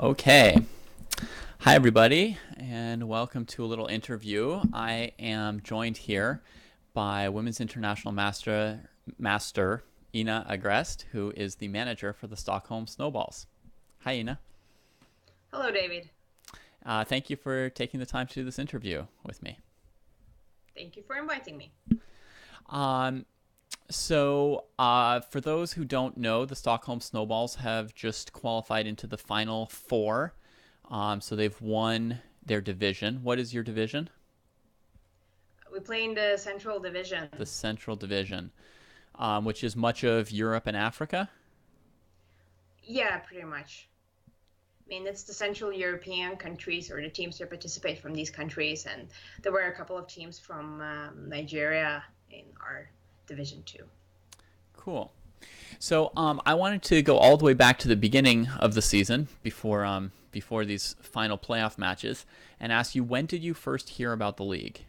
Okay. Hi, everybody, and welcome to a little interview. I am joined here by Women's International Master Inna Agrest, who is the manager for the Stockholm Snowballs. Hi, Inna. Hello, David. Thank you for taking the time to do this interview with me. Thank you for inviting me. Um, for those who don't know, the Stockholm Snowballs have just qualified into the final four. So they've won their division. What is your division? We play in the Central The Division. Central Division, which is much of Europe and Africa. Yeah, pretty much. I mean, it's the Central European countries or the teams that participate from these countries, and there were a couple of teams from Nigeria in our division too. Cool. I wanted to go all the way back to the beginning of the season before these final playoff matches and ask you, when did you first hear about the league?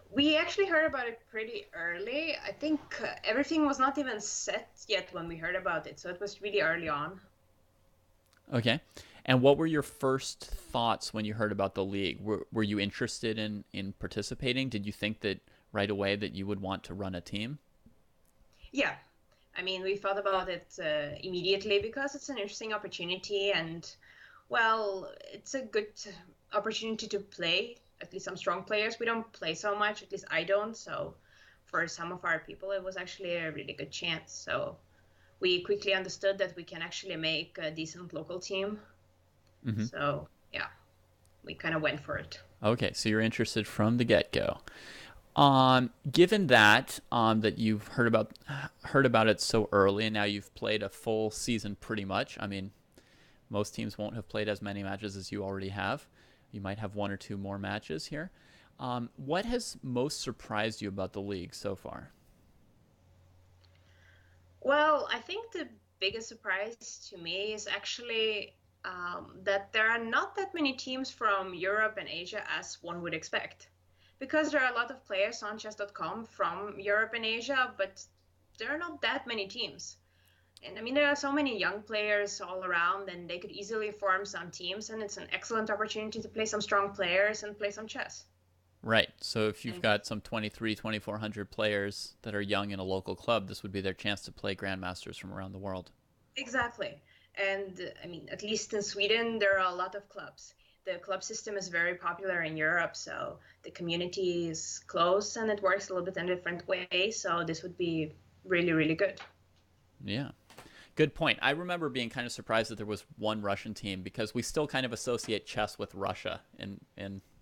We actually heard about it pretty early. I think everything was not even set yet when we heard about it, so it was really early on. Okay. And what were your first thoughts when you heard about the league? Were you interested in participating? Did you think that right away that you would want to run a team? Yeah, I mean, we thought about it immediately because it's an interesting opportunity and, well, it's a good opportunity to play. At least some strong players. We don't play so much, at least I don't. So for some of our people, it was actually a really good chance. So we quickly understood that we can actually make a decent local team. Mm-hmm. So yeah, we kind of went for it. Okay, so you're interested from the get-go. Given that you've heard about it so early, and now you've played a full season pretty much. I mean, most teams won't have played as many matches as you already have. You might have one or two more matches here. What has most surprised you about the league so far? Well, I think the biggest surprise to me is actually that there are not that many teams from Europe and Asia as one would expect. Because there are a lot of players on chess.com from Europe and Asia, but there are not that many teams. And I mean, there are so many young players all around, and they could easily form some teams, and it's an excellent opportunity to play some strong players and play some chess. Right. So if you've And got some 23, 2400 players that are young in a local club, this would be their chance to play grandmasters from around the world. exactly. And I mean, at least in Sweden, there are a lot of clubs. The club system is very popular in Europe, so the community is close and it works a little bit in a different way. So this would be really, really good. Yeah. Good point. I remember being kind of surprised that there was one Russian team because we still kind of associate chess with Russia in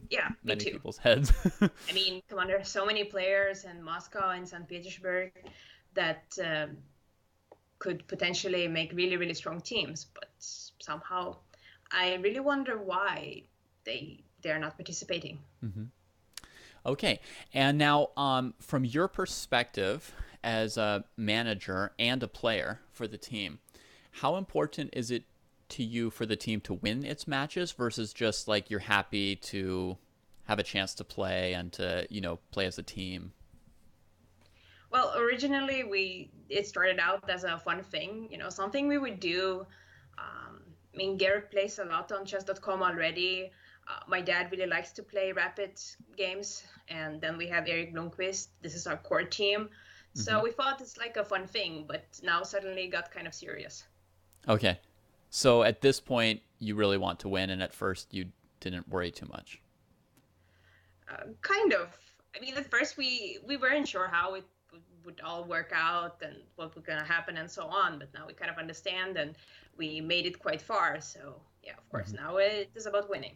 Yeah, me many too. people's heads. I mean, come on, there are so many players in Moscow and St. Petersburg that could potentially make really, really strong teams, but somehow I really wonder why they're not participating. Mm-hmm. Okay. And now, from your perspective as a manager and a player for the team, how important is it to you for the team to win its matches versus just like you're happy to have a chance to play and to, play as a team? Well, originally we it started out as a fun thing, something we would do. I mean, Garrett plays a lot on chess.com already. My dad really likes to play rapid games, and then we have Eric Blomqvist. This is our core team. Mm-hmm. So we thought it's like a fun thing, but now suddenly got kind of serious. Okay. So at this point, you really want to win, and at first, you didn't worry too much. Kind of. I mean, at first we weren't sure how it would all work out and what was going to happen and so on, but now we kind of understand and we made it quite far. So yeah, of course, Mm-hmm. now it is about winning.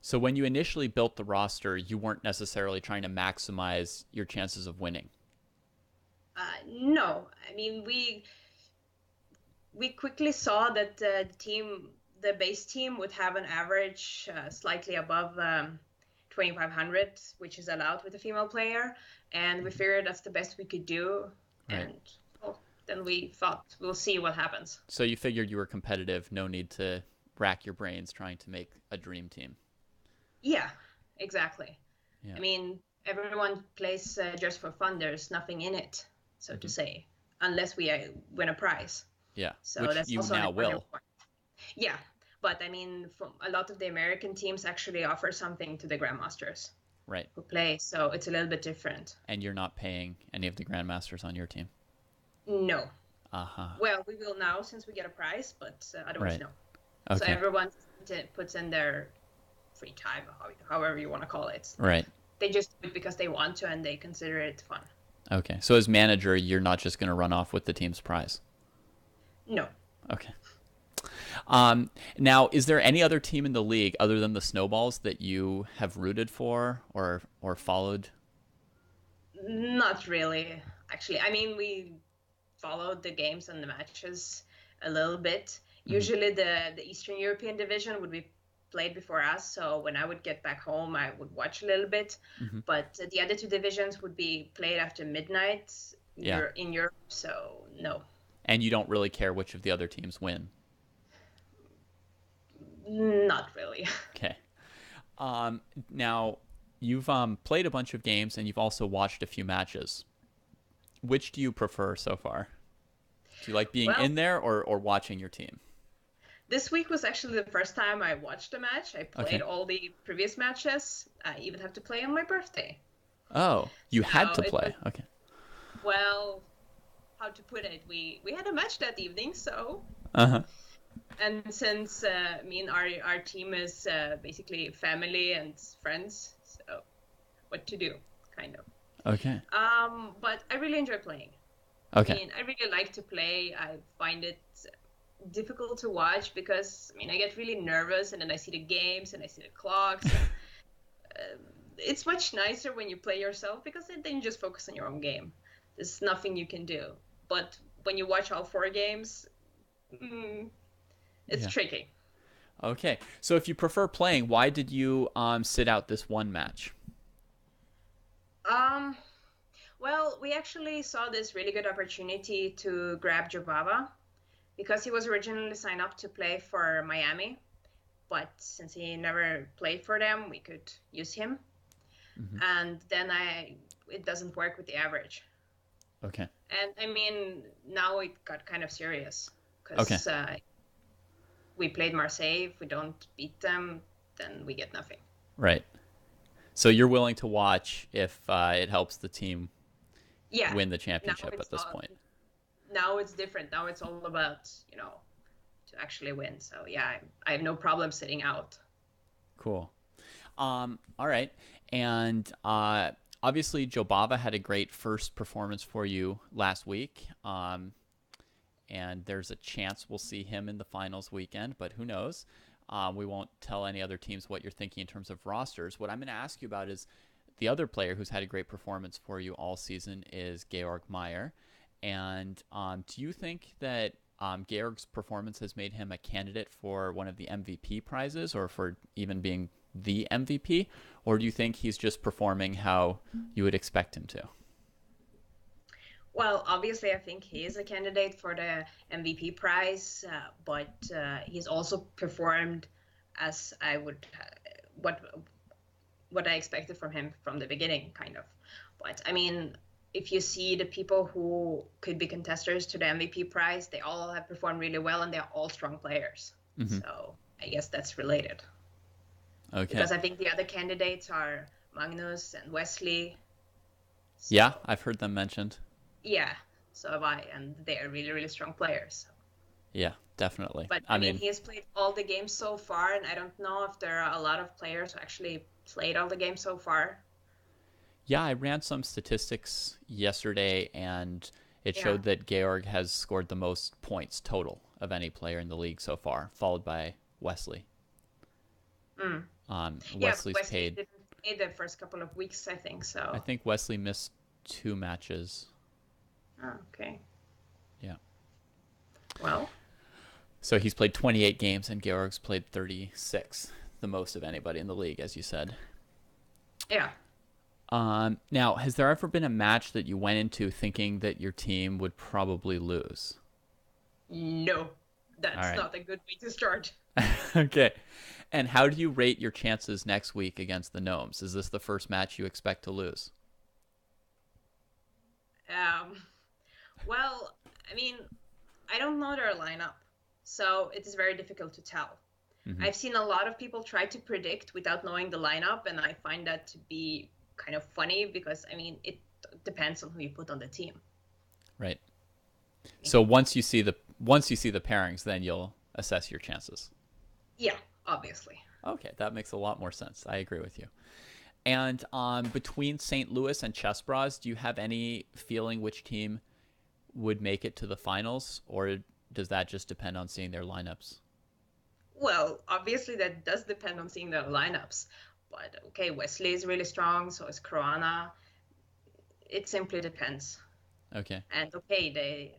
So when you initially built the roster, you weren't necessarily trying to maximize your chances of winning. No, I mean we quickly saw that the base team, would have an average slightly above 2,500, which is allowed with a female player, and we Mm-hmm. figured that's the best we could do. Right. And well, then we thought we'll see what happens. So you figured you were competitive, no need to rack your brains trying to make a dream team. Yeah, exactly. Yeah. I mean, everyone plays just for fun. There's nothing in it, so to Mm-hmm. say, unless we win a prize. Yeah. So Which that's you also an now important will. point. Yeah. But I mean, from a lot of the American teams actually offer something to the grandmasters Right. who play, so it's a little bit different. And you're not paying any of the grandmasters on your team. No. Uh-huh. Well, we will now since we get a prize, but otherwise, Right. no. So Okay. everyone puts in their free time, however you want to call it. Right. They just do it because they want to and they consider it fun. Okay. So as manager, you're not just going to run off with the team's prize. No. Okay. Now, is there any other team in the league other than the Snowballs that you have rooted for or followed? Not really, actually. I mean, we followed the games and the matches a little bit. Mm-hmm. Usually the Eastern European division would be played before us, so when I would get back home, I would watch a little bit. Mm-hmm. But the other two divisions would be played after midnight Yeah. in Europe, so no. And you don't really care which of the other teams win. Not really. Okay. Now, you've played a bunch of games and you've also watched a few matches. Which do you prefer so far? Do you like being Well, in there or watching your team? this week was actually the first time I watched a match. I played Okay. all the previous matches. I even have to play on my birthday. Oh, you had So to it was, play. Okay. well, how to put it? We had a match that evening, so Uh-huh. and since me and our team is basically family and friends, so what to do, kind of. Okay. But I really enjoy playing. I Okay. mean, I really like to play. I find it difficult to watch because I mean I get really nervous and then I see the games and I see the clocks. It's much nicer when you play yourself because then you just focus on your own game. There's nothing you can do. But when you watch all four games, it's Yeah. tricky. Okay. So if you prefer playing, why did you sit out this one match? Um, well, we actually saw this really good opportunity to grab Jobava because he was originally signed up to play for Miami, but since he never played for them, we could use him. Mm-hmm. And then it doesn't work with the average. Okay. And I mean, now it got kind of serious Okay. because we played Marseille. If we don't beat them, then we get nothing. Right. So you're willing to watch if it helps the team Yeah, win the now championship at it's this all, point. now it's different. Now it's all about, to actually win. So yeah, I have no problem sitting out. Cool. All right. And obviously, Jobava had a great first performance for you last week. And there's a chance we'll see him in the finals weekend, but who knows? We won't tell any other teams what you're thinking in terms of rosters. What I'm going to ask you about is the other player who's had a great performance for you all season is Georg Meyer. And do you think that Georg's performance has made him a candidate for one of the MVP prizes or for even being the MVP? Or do you think he's just performing how you would expect him to? Well, obviously, I think he is a candidate for the MVP prize, but he's also performed as I would what I expected from him from the beginning, kind of. But I mean, if you see the people who could be contestants to the MVP prize, they all have performed really well and they're all strong players. Mm-hmm. So I guess that's related. Okay. Because I think the other candidates are Magnus and Wesley. So, Yeah, I've heard them mentioned. yeah, so have I, and they are really, really strong players. Yeah, definitely. But I mean, he has played all the games so far, and I don't know if there are a lot of players who actually played all the games so far. Yeah, I ran some statistics yesterday, and it Yeah. showed that Georg has scored the most points total of any player in the league so far, followed by Wesley. Mm. Yeah, but Wesley's Wesley paid. didn't play the first couple of weeks, I think, so. I think Wesley missed 2 matches. Oh, okay. Yeah. Well, So he's played 28 games, and Georg's played 36, the most of anybody in the league, as you said. yeah. Now, has there ever been a match that you went into thinking that your team would probably lose? No, that's All right. not a good way to start. Okay. And how do you rate your chances next week against the Gnomes? Is this the first match you expect to lose? Well, I mean, I don't know their lineup, so it is very difficult to tell. Hmm. I've seen a lot of people try to predict without knowing the lineup, and I find that to be kind of funny because, I mean, it depends on who you put on the team. Right. I So mean, once you see the pairings, then you'll assess your chances. yeah, obviously. Okay, that makes a lot more sense. I agree with you. And between St. Louis and Chess Bras, do you have any feeling which team would make it to the finals, or does that just depend on seeing their lineups? Well, obviously that does depend on seeing the lineups. But okay, Wesley is really strong, so is Corona. It simply depends. Okay, And okay,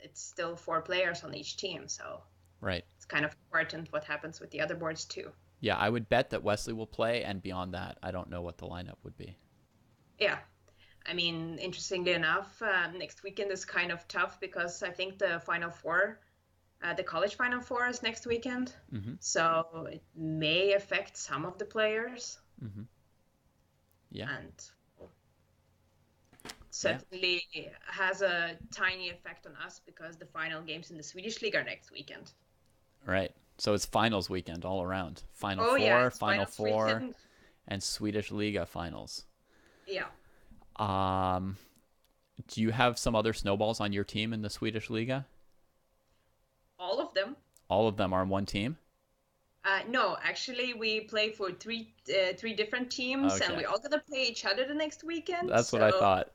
it's still 4 players on each team, so right. it's kind of important what happens with the other boards too. Yeah, I would bet that Wesley will play, and beyond that, I don't know what the lineup would be. Yeah, I mean, interestingly enough, next weekend is kind of tough because I think the Final Four, the college Final Four is next weekend. Hmm. So it may affect some of the players Hmm. Yeah, and yeah. certainly has a tiny effect on us because the final games in the Swedish league are next weekend. Right. So it's finals weekend all around. Final Oh yeah, four, it's final finals four, weekend. and Swedish Liga finals. Yeah, Um, do you have some other snowballs on your team in the Swedish Liga? all of them. All of them are on one team? No, actually, we play for three different teams, and Okay. we're all gonna play each other the next weekend. That's what I So thought.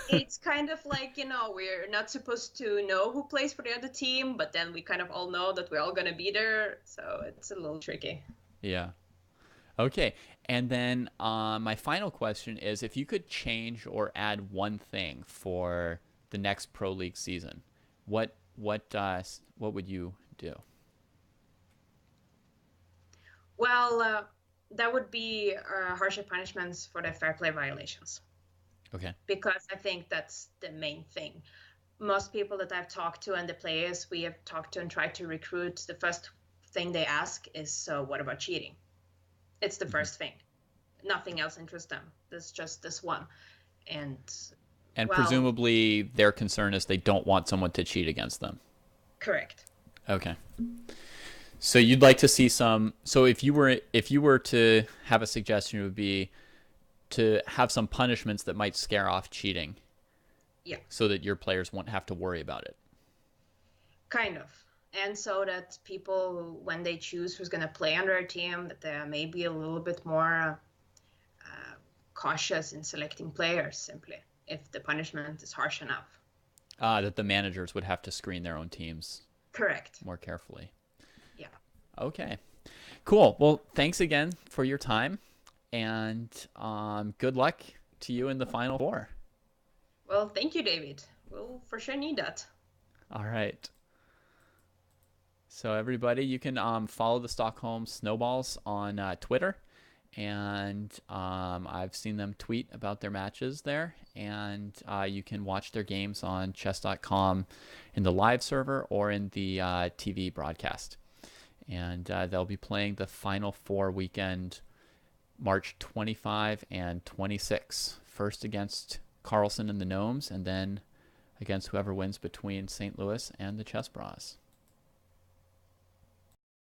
it's kind of like, we're not supposed to know who plays for the other team, but then we kind of all know that we're all gonna be there. So it's a little tricky. Yeah. Okay. And then my final question is if you could change or add one thing for the next Pro League season, what would you do? Well, that would be harsher punishments for the fair play violations, Okay. because I think that's the main thing. Most people that I've talked to and the players we have talked to and tried to recruit, the first thing they ask is, so what about cheating? It's the Hmm. first thing. Nothing else interests them. There's just this one. And And well, presumably their concern is they don't want someone to cheat against them. correct. Okay. So you'd like to see some. So if you were to have a suggestion, it would be to have some punishments that might scare off cheating, Yeah, so that your players won't have to worry about it. kind of. And so that people, when they choose who's going to play on their team, that they may be a little bit more cautious in selecting players, simply, if the punishment is harsh enough. That the managers would have to screen their own teams Correct. more carefully. Yeah. Okay. Cool. Well, thanks again for your time, and good luck to you in the final four. Well, thank you, David. We'll for sure need that. All right. So everybody, you can follow the Stockholm Snowballs on Twitter, and I've seen them tweet about their matches there. And you can watch their games on chess.com in the live server or in the TV broadcast. And they'll be playing the Final Four weekend, March 25 and 26. First against Carlsen and the Gnomes, and then against whoever wins between St. Louis and the Chess Bras.